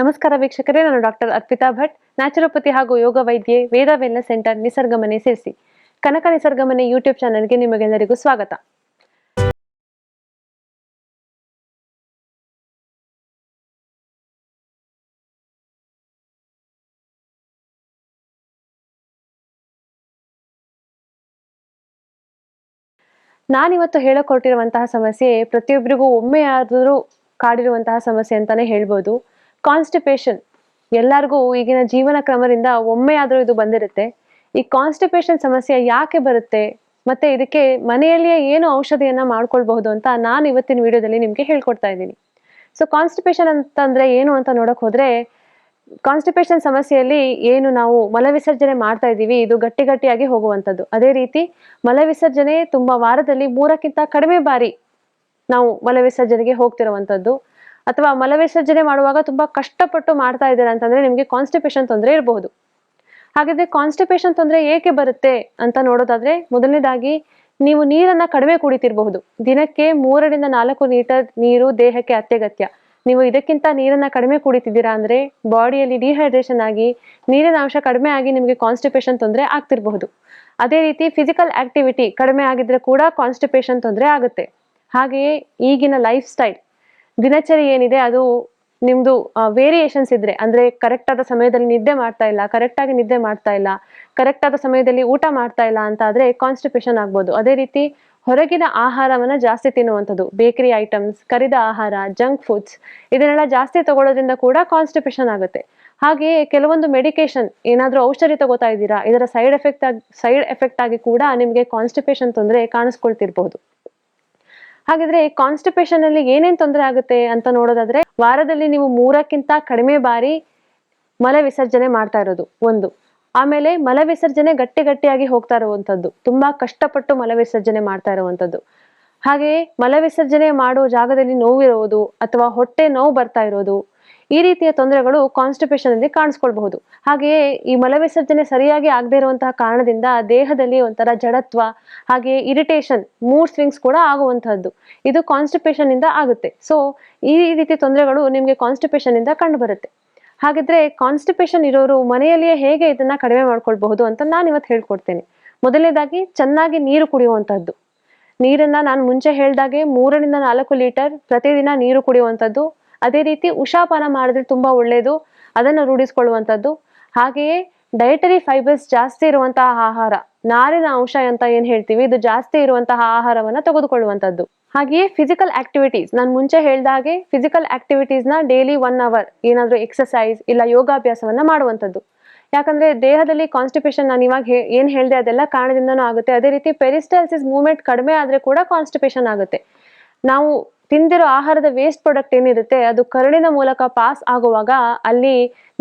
ನಮಸ್ಕಾರ ವೀಕ್ಷಕರೇ, ನಾನು ಡಾಕ್ಟರ್ ಅರ್ಪಿತಾ ಭಟ್, ನ್ಯಾಚುರೋಪತಿ ಹಾಗೂ ಯೋಗ ವೈದ್ಯೆ, ವೇದ ವೆಲ್ನೆಸ್ ಸೆಂಟರ್, ನಿಸರ್ಗಮನೆ ಸೇರಿಸಿ. ಕನಕ ನಿಸರ್ಗಮನೆ ಯೂಟ್ಯೂಬ್ ಚಾನಲ್ಗೆ ನಿಮಗೆಲ್ಲರಿಗೂ ಸ್ವಾಗತ. ನಾನಿವತ್ತು ಹೇಳಕೊಟ್ಟಿರುವಂತಹ ಸಮಸ್ಯೆ ಪ್ರತಿಯೊಬ್ಬರಿಗೂ ಒಮ್ಮೆಯಾದರೂ ಕಾಡಿರುವಂತಹ ಸಮಸ್ಯೆ ಅಂತಾನೆ ಹೇಳ್ಬೋದು. ಕಾನ್ಸ್ಟಿಪೇಷನ್ ಎಲ್ಲರಿಗೂ ಈಗಿನ ಜೀವನ ಕ್ರಮದಿಂದ ಒಮ್ಮೆಯಾದರೂ ಇದು ಬಂದಿರುತ್ತೆ. ಈ ಕಾನ್ಸ್ಟಿಪೇಷನ್ ಸಮಸ್ಯೆ ಯಾಕೆ ಬರುತ್ತೆ ಮತ್ತೆ ಇದಕ್ಕೆ ಮನೆಯಲ್ಲಿಯೇ ಏನು ಔಷಧಿಯನ್ನ ಮಾಡ್ಕೊಳ್ಬಹುದು ಅಂತ ನಾನು ಇವತ್ತಿನ ವಿಡಿಯೋದಲ್ಲಿ ನಿಮ್ಗೆ ಹೇಳ್ಕೊಡ್ತಾ ಇದ್ದೀನಿ. ಸೊ ಕಾನ್ಸ್ಟಿಪೇಷನ್ ಅಂತಂದ್ರೆ ಏನು ಅಂತ ನೋಡಕ್ ಹೋದ್ರೆ, ಕಾನ್ಸ್ಟಿಪೇಷನ್ ಸಮಸ್ಯೆಯಲ್ಲಿ ಏನು ನಾವು ಮಲವಿಸರ್ಜನೆ ಮಾಡ್ತಾ ಇದ್ದೀವಿ, ಇದು ಗಟ್ಟಿಯಾಗಿ ಹೋಗುವಂಥದ್ದು. ಅದೇ ರೀತಿ ಮಲವಿಸರ್ಜನೆ ತುಂಬಾ ವಾರದಲ್ಲಿ 3ಕ್ಕಿಂತ ಕಡಿಮೆ ಬಾರಿ ನಾವು ಮಲವಿಸರ್ಜನೆಗೆ ಹೋಗ್ತಿರುವಂಥದ್ದು, ಅಥವಾ ಮಲವಿಸರ್ಜನೆ ಮಾಡುವಾಗ ತುಂಬಾ ಕಷ್ಟಪಟ್ಟು ಮಾಡ್ತಾ ಇದ್ದೀರಾ ಅಂತಂದ್ರೆ ನಿಮ್ಗೆ ಕಾನ್ಸ್ಟಿಪೇಷನ್ ತೊಂದರೆ ಇರಬಹುದು. ಹಾಗಾದ್ರೆ ಕಾನ್ಸ್ಟಿಪೇಷನ್ ತೊಂದರೆ ಏಕೆ ಬರುತ್ತೆ ಅಂತ ನೋಡೋದಾದ್ರೆ, ಮೊದಲನೇದಾಗಿ ನೀವು ನೀರನ್ನ ಕಡಿಮೆ ಕುಡಿತಿರಬಹುದು. ದಿನಕ್ಕೆ 3ರಿಂದ 4 ಲೀಟರ್ ನೀರು ದೇಹಕ್ಕೆ ಅತ್ಯಗತ್ಯ. ನೀವು ಇದಕ್ಕಿಂತ ನೀರನ್ನ ಕಡಿಮೆ ಕುಡಿತಿದ್ದೀರಾ ಅಂದ್ರೆ ಬಾಡಿಯಲ್ಲಿ ಡಿಹೈಡ್ರೇಷನ್ ಆಗಿ ನೀರಿನ ಅಂಶ ಕಡಿಮೆ ಆಗಿ ನಿಮಗೆ ಕಾನ್ಸ್ಟಿಪೇಷನ್ ತೊಂದರೆ ಆಗ್ತಿರಬಹುದು. ಅದೇ ರೀತಿ ಫಿಸಿಕಲ್ ಆಕ್ಟಿವಿಟಿ ಕಡಿಮೆ ಆಗಿದ್ರೆ ಕೂಡ ಕಾನ್ಸ್ಟಿಪೇಷನ್ ತೊಂದರೆ ಆಗುತ್ತೆ. ಹಾಗೆಯೇ ಈಗಿನ ಲೈಫ್ ಸ್ಟೈಲ್, ದಿನಚರಿ ಏನಿದೆ ಅದು ನಿಮ್ದು ವೇರಿಯೇಷನ್ಸ್ ಇದ್ರೆ, ಅಂದ್ರೆ ಕರೆಕ್ಟ್ ಆದ ಸಮಯದಲ್ಲಿ ನಿದ್ದೆ ಮಾಡ್ತಾ ಇಲ್ಲ, ಕರೆಕ್ಟ್ ಆಗಿ ನಿದ್ದೆ ಮಾಡ್ತಾ ಇಲ್ಲ, ಕರೆಕ್ಟ್ ಆದ ಸಮಯದಲ್ಲಿ ಊಟ ಮಾಡ್ತಾ ಇಲ್ಲ ಅಂತ ಆದ್ರೆ ಕಾನ್ಸ್ಟಿಪೇಷನ್ ಆಗ್ಬೋದು. ಅದೇ ರೀತಿ ಹೊರಗಿನ ಆಹಾರವನ್ನ ಜಾಸ್ತಿ ತಿನ್ನುವಂಥದ್ದು, ಬೇಕರಿ ಐಟಮ್ಸ್, ಕರಿದ ಆಹಾರ, ಜಂಕ್ ಫುಡ್ಸ್ ಇದನ್ನೆಲ್ಲ ಜಾಸ್ತಿ ತಗೊಳ್ಳೋದ್ರಿಂದ ಕೂಡ ಕಾನ್ಸ್ಟಿಪೇಷನ್ ಆಗುತ್ತೆ. ಹಾಗೆಯೇ ಕೆಲವೊಂದು ಮೆಡಿಕೇಶನ್, ಏನಾದ್ರೂ ಔಷಧಿ ತಗೋತಾ ಇದ್ದೀರಾ, ಇದರ ಸೈಡ್ ಎಫೆಕ್ಟ್ ಆಗಿ ಕೂಡ ನಿಮಗೆ ಕಾನ್ಸ್ಟಿಪೇಷನ್ ತೊಂದರೆ ಕಾಣಿಸ್ಕೊಳ್ತಿರ್ಬಹುದು. ಹಾಗಿದ್ರೆ ಕಾನ್ಸ್ಟಿಪೇಷನ್ ಅಲ್ಲಿ ಏನೇನ್ ತೊಂದರೆ ಆಗುತ್ತೆ ಅಂತ ನೋಡೋದಾದ್ರೆ, ವಾರದಲ್ಲಿ ನೀವು 3ಕ್ಕಿಂತ ಕಡಿಮೆ ಬಾರಿ ಮಲ ವಿಸರ್ಜನೆ ಮಾಡ್ತಾ ಇರೋದು ಒಂದು. ಆಮೇಲೆ ಮಲ ವಿಸರ್ಜನೆ ಗಟ್ಟಿಯಾಗಿ ಹೋಗ್ತಾ ಇರುವಂತದ್ದು, ತುಂಬಾ ಕಷ್ಟಪಟ್ಟು ಮಲ ವಿಸರ್ಜನೆ ಮಾಡ್ತಾ ಇರುವಂತದ್ದು. ಹಾಗೆಯೇ ಮಲ ವಿಸರ್ಜನೆ ಮಾಡುವ ಜಾಗದಲ್ಲಿ ನೋವಿರುವುದು ಅಥವಾ ಹೊಟ್ಟೆ ನೋವು ಬರ್ತಾ ಇರೋದು, ಈ ರೀತಿಯ ತೊಂದರೆಗಳು ಕಾನ್ಸ್ಟಿಪೇಷನ್ ಅಲ್ಲಿ ಕಾಣಿಸ್ಕೊಳ್ಬಹುದು. ಹಾಗೆಯೇ ಈ ಮಲ ವಿಸರ್ಜನೆ ಸರಿಯಾಗಿ ಆಗದೆ ಇರುವಂತಹ ಕಾರಣದಿಂದ ದೇಹದಲ್ಲಿ ಒಂಥರ ಜಡತ್ವ, ಹಾಗೆಯೇ ಇರಿಟೇಷನ್, ಮೂಡ್ ಸ್ವಿಂಗ್ಸ್ ಕೂಡ ಆಗುವಂತಹದ್ದು, ಇದು ಕಾನ್ಸ್ಟಿಪೇಷನ್ ಇಂದ ಆಗುತ್ತೆ. ಸೊ ಈ ರೀತಿ ತೊಂದರೆಗಳು ನಿಮ್ಗೆ ಕಾನ್ಸ್ಟಿಪೇಷನ್ ಇಂದ ಕಂಡು ಬರುತ್ತೆ. ಹಾಗಿದ್ರೆ ಕಾನ್ಸ್ಟಿಪೇಷನ್ ಇರೋರು ಮನೆಯಲ್ಲಿಯೇ ಹೇಗೆ ಇದನ್ನ ಕಡಿಮೆ ಮಾಡ್ಕೊಳ್ಬಹುದು ಅಂತ ನಾನು ಇವತ್ತು ಹೇಳ್ಕೊಡ್ತೇನೆ. ಮೊದಲನೇದಾಗಿ ಚೆನ್ನಾಗಿ ನೀರು ಕುಡಿಯುವಂತಹದ್ದು. ನೀರನ್ನ ನಾನು ಮುಂಚೆ ಹೇಳ್ದಾಗೆ 3ರಿಂದ 4 ಲೀಟರ್ ಪ್ರತಿದಿನ ನೀರು ಕುಡಿಯುವಂಥದ್ದು. ಅದೇ ರೀತಿ ಉಷಾಪಾನ ಮಾಡಿದ್ರೆ ತುಂಬಾ ಒಳ್ಳೇದು, ಅದನ್ನು ರೂಢಿಸ್ಕೊಳ್ಳುವಂಥದ್ದು. ಹಾಗೆಯೇ ಡಯಟರಿ ಫೈಬರ್ಸ್ ಜಾಸ್ತಿ ಇರುವಂತಹ ಆಹಾರ, ನಾರಿನ ಅಂಶ ಅಂತ ಏನ್ ಹೇಳ್ತೀವಿ, ಇದು ಜಾಸ್ತಿ ಇರುವಂತಹ ಆಹಾರವನ್ನ ತೆಗೆದುಕೊಳ್ಳುವಂಥದ್ದು. ಹಾಗೆಯೇ ಫಿಸಿಕಲ್ ಆಕ್ಟಿವಿಟೀಸ್, ನಾನು ಮುಂಚೆ ಹೇಳ್ದ ಹಾಗೆ ಫಿಸಿಕಲ್ ಆಕ್ಟಿವಿಟೀಸ್ ನ ಡೈಲಿ 1 ಅವರ್ ಏನಾದ್ರೂ ಎಕ್ಸರ್ಸೈಸ್ ಇಲ್ಲ ಯೋಗಾಭ್ಯಾಸವನ್ನ ಮಾಡುವಂಥದ್ದು. ಯಾಕಂದ್ರೆ ದೇಹದಲ್ಲಿ ಕಾನ್ಸ್ಟಿಪೇಷನ್, ನಾನು ಇವಾಗ ಏನ್ ಹೇಳ್ದೆ ಅದೆಲ್ಲ ಕಾರಣದಿಂದನೂ ಆಗುತ್ತೆ. ಅದೇ ರೀತಿ ಪೆರಿಸ್ಟಾಲ್ಸಿಸ್ ಮೂವ್ಮೆಂಟ್ ಕಡಿಮೆ ಆದ್ರೆ ಕೂಡ ಕಾನ್ಸ್ಟಿಪೇಷನ್ ಆಗುತ್ತೆ. ನಾವು ತಿಂದಿರೋ ಆಹಾರದ ವೇಸ್ಟ್ ಪ್ರಾಡಕ್ಟ್ ಏನಿರುತ್ತೆ ಅದು ಕರುಳಿನ ಮೂಲಕ ಪಾಸ್ ಆಗುವಾಗ ಅಲ್ಲಿ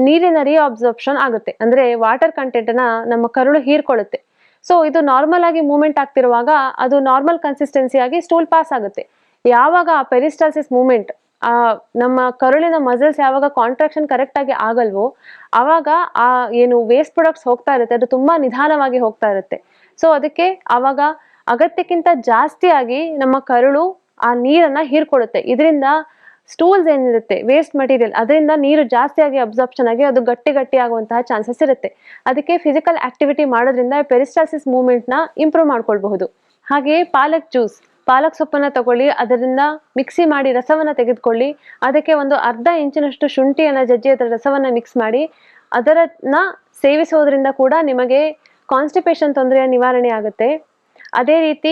ನೀರಿನ ರೀಅಬ್ಸಾರ್ಪ್ಷನ್ ಆಗುತ್ತೆ, ಅಂದ್ರೆ ವಾಟರ್ ಕಂಟೆಂಟ್ ನ ನಮ್ಮ ಕರುಳು ಹೀರ್ಕೊಳ್ಳುತ್ತೆ. ಸೊ ಇದು ನಾರ್ಮಲ್ ಆಗಿ ಮೂವ್ಮೆಂಟ್ ಆಗ್ತಿರುವಾಗ ಅದು ನಾರ್ಮಲ್ ಕನ್ಸಿಸ್ಟೆನ್ಸಿ ಆಗಿ ಸ್ಟೂಲ್ ಪಾಸ್ ಆಗುತ್ತೆ. ಯಾವಾಗ ಆ ಪೆರಿಸ್ಟಾಲ್ಸಿಸ್ ಮೂವ್ಮೆಂಟ್, ನಮ್ಮ ಕರುಳಿನ ಮಸಲ್ಸ್ ಯಾವಾಗ ಕಾಂಟ್ರಾಕ್ಷನ್ ಕರೆಕ್ಟ್ ಆಗಿ ಆಗಲ್ವೋ ಆವಾಗ ಆ ಏನು ವೇಸ್ಟ್ ಪ್ರಾಡಕ್ಟ್ಸ್ ಹೋಗ್ತಾ ಇರುತ್ತೆ ಅದು ತುಂಬಾ ನಿಧಾನವಾಗಿ ಹೋಗ್ತಾ ಇರುತ್ತೆ. ಸೊ ಅದಕ್ಕೆ ಆವಾಗ ಅಗತ್ಯಕ್ಕಿಂತ ಜಾಸ್ತಿಯಾಗಿ ನಮ್ಮ ಕರುಳು ಆ ನೀರನ್ನ ಹೀರ್ಕೊಳ್ಳುತ್ತೆ. ಇದರಿಂದ ಸ್ಟೂಲ್ಸ್ ಏನಿರುತ್ತೆ, ವೇಸ್ಟ್ ಮಟೀರಿಯಲ್, ಅದರಿಂದ ನೀರು ಜಾಸ್ತಿಯಾಗಿ ಅಬ್ಸಾರ್ಪ್ಷನ್ ಆಗಿ ಅದು ಗಟ್ಟಿ ಆಗುವಂತಹ ಚಾನ್ಸಸ್ ಇರುತ್ತೆ. ಅದಕ್ಕೆ ಫಿಸಿಕಲ್ ಆಕ್ಟಿವಿಟಿ ಮಾಡೋದ್ರಿಂದ ಪೆರಿಸ್ಟಾಲ್ಸಿಸ್ ಮೂವ್ಮೆಂಟ್ ನ ಇಂಪ್ರೂವ್ ಮಾಡ್ಕೊಳ್ಬಹುದು. ಹಾಗೆಯೇ ಪಾಲಕ್ ಜ್ಯೂಸ್, ಪಾಲಕ್ ಸೊಪ್ಪನ್ನ ತಗೊಳ್ಳಿ, ಅದರಿಂದ ಮಿಕ್ಸಿ ಮಾಡಿ ರಸವನ್ನ ತೆಗೆದುಕೊಳ್ಳಿ, ಅದಕ್ಕೆ ಒಂದು ಅರ್ಧ ಇಂಚಿನಷ್ಟು ಶುಂಠಿಯನ್ನ ಜಜ್ಜಿ ಅದರ ರಸವನ್ನ ಮಿಕ್ಸ್ ಮಾಡಿ ಅದರನ್ನ ಸೇವಿಸೋದ್ರಿಂದ ಕೂಡ ನಿಮಗೆ ಕಾನ್ಸ್ಟಿಪೇಷನ್ ತೊಂದರೆಯ ನಿವಾರಣೆ ಆಗುತ್ತೆ. ಅದೇ ರೀತಿ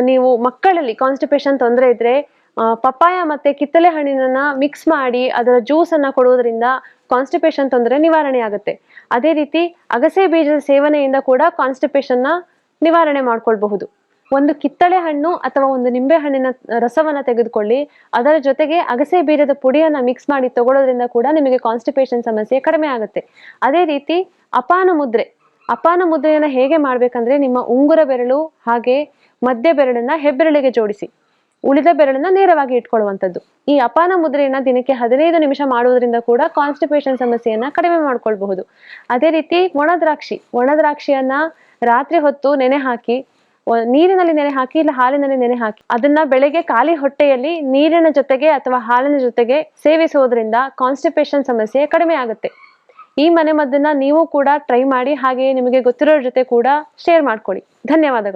ನೀವು ಮಕ್ಕಳಲ್ಲಿ ಕಾನ್ಸ್ಟಿಪೇಷನ್ ತೊಂದರೆ ಇದ್ರೆ ಪಪ್ಪಾಯ ಮತ್ತೆ ಕಿತ್ತಳೆ ಹಣ್ಣಿನನ್ನ ಮಿಕ್ಸ್ ಮಾಡಿ ಅದರ ಜ್ಯೂಸ್ ಅನ್ನ ಕೊಡುವುದರಿಂದ ಕಾನ್ಸ್ಟಿಪೇಷನ್ ತೊಂದರೆ ನಿವಾರಣೆ ಆಗುತ್ತೆ. ಅದೇ ರೀತಿ ಅಗಸೆ ಬೀಜದ ಸೇವನೆಯಿಂದ ಕೂಡ ಕಾನ್ಸ್ಟಿಪೇಷನ್ ನ ನಿವಾರಣೆ ಮಾಡ್ಕೊಳ್ಬಹುದು. ಒಂದು ಕಿತ್ತಳೆ ಹಣ್ಣು ಅಥವಾ ಒಂದು ನಿಂಬೆ ಹಣ್ಣಿನ ರಸವನ್ನ ತೆಗೆದುಕೊಳ್ಳಿ, ಅದರ ಜೊತೆಗೆ ಅಗಸೆ ಬೀಜದ ಪುಡಿಯನ್ನ ಮಿಕ್ಸ್ ಮಾಡಿ ತಗೊಳ್ಳೋದ್ರಿಂದ ಕೂಡ ನಿಮಗೆ ಕಾನ್ಸ್ಟಿಪೇಷನ್ ಸಮಸ್ಯೆ ಕಡಿಮೆ ಆಗುತ್ತೆ. ಅದೇ ರೀತಿ ಅಪಾನ ಮುದ್ರೆಯನ್ನ ಹೇಗೆ ಮಾಡ್ಬೇಕಂದ್ರೆ, ನಿಮ್ಮ ಉಂಗುರ ಬೆರಳು ಹಾಗೆ ಮಧ್ಯ ಬೆರಳನ್ನ ಹೆಬ್ಬೆರಳಿಗೆ ಜೋಡಿಸಿ ಉಳಿದ ಬೆರಳನ್ನ ನೇರವಾಗಿ ಇಟ್ಕೊಳ್ಳುವಂಥದ್ದು. ಈ ಅಪಾನ ಮುದ್ರೆಯನ್ನ ದಿನಕ್ಕೆ 15 ನಿಮಿಷ ಮಾಡುವುದರಿಂದ ಕೂಡ ಕಾನ್ಸ್ಟಿಪೇಷನ್ ಸಮಸ್ಯೆಯನ್ನ ಕಡಿಮೆ ಮಾಡ್ಕೊಳ್ಬಹುದು. ಅದೇ ರೀತಿ ಒಣದ್ರಾಕ್ಷಿಯನ್ನ ರಾತ್ರಿ ಹೊತ್ತು ನೆನೆ ಹಾಕಿ ನೀರಿನಲ್ಲಿ ನೆನೆ ಹಾಕಿ ಇಲ್ಲ ಹಾಲಿನಲ್ಲಿ ನೆನೆ ಹಾಕಿ ಅದನ್ನ ಬೆಳಗ್ಗೆ ಖಾಲಿ ಹೊಟ್ಟೆಯಲ್ಲಿ ನೀರಿನ ಜೊತೆಗೆ ಅಥವಾ ಹಾಲಿನ ಜೊತೆಗೆ ಸೇವಿಸುವುದರಿಂದ ಕಾನ್ಸ್ಟಿಪೇಷನ್ ಸಮಸ್ಯೆ ಕಡಿಮೆ ಆಗುತ್ತೆ. ಈ ಮನೆ ಮದ್ದನ್ನ ನೀವು ಕೂಡ ಟ್ರೈ ಮಾಡಿ, ಹಾಗೆಯೇ ನಿಮಗೆ ಗೊತ್ತಿರೋರ ಜೊತೆ ಕೂಡ ಶೇರ್ ಮಾಡ್ಕೊಳ್ಳಿ. ಧನ್ಯವಾದಗಳು.